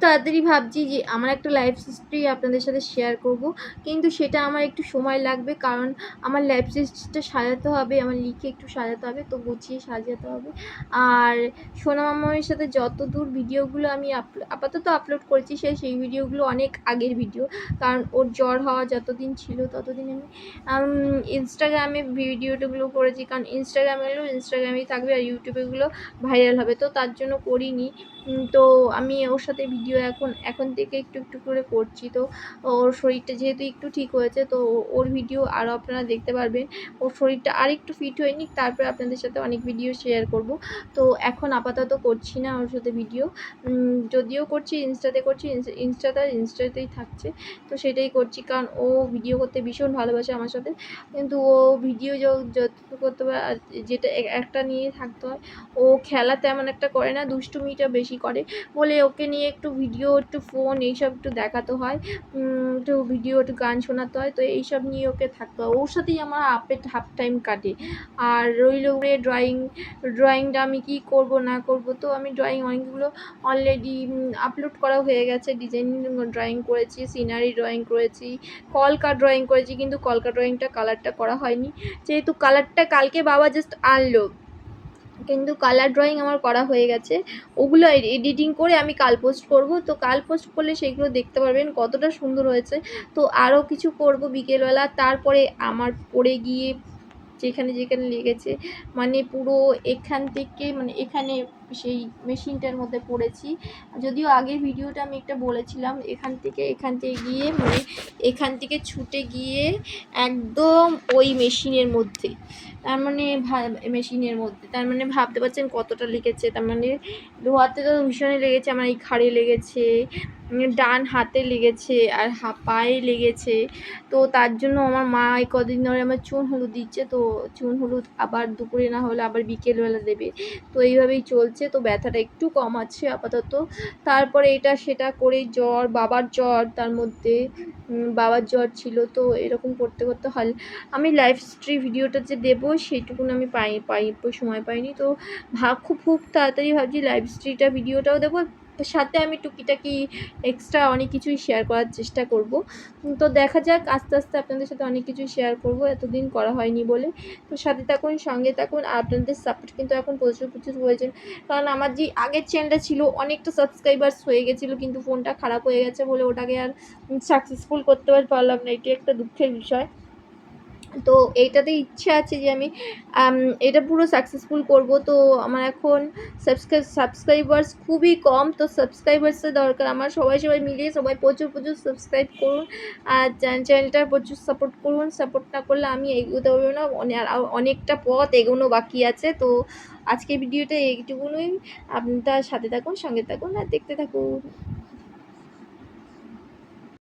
তাড়াতাড়ি ভাবছি যে আমার একটা লাইফ হিস্ট্রি আপনাদের সাথে শেয়ার করব, কিন্তু সেটা আমার একটু সময় লাগবে, কারণ আমার লাইফ হিস্ট্রিটা সাজাতে হবে, আমার লিখে একটু সাজাতে হবে, তো গুছিয়ে সাজাতে হবে। আর সোনা মামার সাথে যতদূর ভিডিওগুলো আমি আপাতত আপলোড করেছি সেই ভিডিওগুলো অনেক আগের ভিডিও, কারণ ওর জ্বর হওয়া যতদিন ছিল ততদিন আমি ইনস্টাগ্রামে ভিডিওগুলো করেছি, কারণ ইনস্টাগ্রামেই থাকবে আর ইউটিউবেগুলো ভাইরাল হবে, তো তার জন্য করিনি। তো আমি ওর সাথে ভিডিও এখন থেকে একটু একটু করে করছি। তো ওর শরীরটা যেহেতু একটু ঠিক হয়েছে, তো ওর ভিডিও আরও আপনারা দেখতে পারবেন। ওর শরীরটা আর একটু ফিট হয়ে নিক, তারপরে আপনাদের সাথে অনেক ভিডিও শেয়ার করব। তো এখন আপাতত করছি না ওর সাথে ভিডিও, যদিও করছি ইনস্টাতে করছি, ইনস্টাতেই থাকছে, তো সেটাই করছি, কারণ ও ভিডিও করতে ভীষণ ভালোবাসে আমার সাথে। কিন্তু ও ভিডিও যতটুকু করতে পারে, যেটা একটা নিয়ে থাকতে হয়, ও খেলা তেমন একটা করে না, দুষ্টুমিটা বেশি করে বলে ওকে নিয়ে একটু ভিডিও, একটু ফোন এইসব একটু দেখাতে হয়, একটু ভিডিও, একটু গান শোনাতে হয়, তো এইসব নিয়ে ওকে থাকতে হয়। ওর সাথেই আমার হাফ টাইম কাটে। আর রইল ড্রয়িংটা আমি কি করব না করব, তো আমি ড্রয়িং অনেকগুলো অলরেডি আপলোড করা হয়ে গেছে। ডিজাইন ড্রয়িং করেছি, সিনারি ড্রয়িং করেছি, কলকা ড্রয়িং করেছি, কিন্তু কলকা ড্রয়িংটা কালারটা করা হয়নি, যেহেতু কালারটা কালকে বাবা জাস্ট আনলো, কিন্তু কালার ড্রয়িং আমার করা হয়ে গেছে। ওগুলো এডিটিং করে আমি কাল পোস্ট করব, তো কাল পোস্ট করলে সেগুলো দেখতে পারবেন কতটা সুন্দর হয়েছে। তো আরও কিছু করব বিকেলবেলা, তারপরে আমার পড়ে গিয়ে যেখানে লেগেছে, মানে পুরো এখান থেকে, মানে এখানে সেই মেশিনটার মধ্যে পড়েছি। যদিও আগের ভিডিওটা আমি একটা বলেছিলাম, এখান থেকে গিয়ে, মানে এখান থেকে ছুটে গিয়ে একদম ওই মেশিনের মধ্যে, তার মানে মেশিনের মধ্যে, তার মানে ভাবতে পারছেন কতটা লেগেছে। তার মানে লোহাতে তো ভীষণই লেগেছে, আমার এই ঘাড়ে লেগেছে, ডান হাতে লেগেছে, আর পায়ে লেগেছে। তো তার জন্য আমার মা এই কদিন ধরে আমার চুন হলুদ দিচ্ছে, তো চুন হলুদ আবার দুপুরে না হলে আবার বিকেলবেলা দেবে, তো এইভাবেই চলছে। তো ব্যথাটা একটু কম আছে আপাতত। তারপরে এটা সেটা করে বাবার জ্বর, তার মধ্যে বাবার জ্বর ছিল, তো এরকম করতে হয়। আমি লাইফ হিস্ট্রি ভিডিওটা যে দেবো সেইটুকুন আমি সময় পাইনি, তো খুব তাড়াতাড়ি ভাবছি লাইফ হিস্ট্রিটা ভিডিওটাও দেবো, সাথে আমি টুকিটাকি এক্সট্রা অনেক কিছুই শেয়ার করার চেষ্টা করব। তো দেখা যাক, আস্তে আস্তে আপনাদের সাথে অনেক কিছুই শেয়ার করব, এতদিন করা হয়নি বলে। তো সাথে থাকুন, সঙ্গে থাকুন, আর আপনাদের সাপোর্ট কিন্তু এখন প্রচুর প্রয়োজন, কারণ আমার যে আগের চ্যানেলটা ছিল অনেকটা সাবস্ক্রাইবার্স হয়ে গেছিলো, কিন্তু ফোনটা খারাপ হয়ে গেছে বলে ওটাকে আর সাকসেসফুল করতে পারলাম না, এটি একটা দুঃখের বিষয়। তো এইটাতে ইচ্ছে আছে যে আমি এটা পুরো সাকসেসফুল করব। তো আমার এখন সাবস্ক্রাইবার্স খুবই কম, তো সাবস্ক্রাইবার্সের দরকার আমার। সবাই মিলিয়ে প্রচুর সাবস্ক্রাইব করুন, আর চ্যানেলটার প্রচুর সাপোর্ট করুন। সাপোর্ট না করলে আমি এগোতে পারবো না, অনেকটা পথ এগোনো বাকি আছে। তো আজকের ভিডিওটা এইটুকুনই, আপনার সাথে থাকুন, সঙ্গে থাকুন, আর দেখতে থাকুন।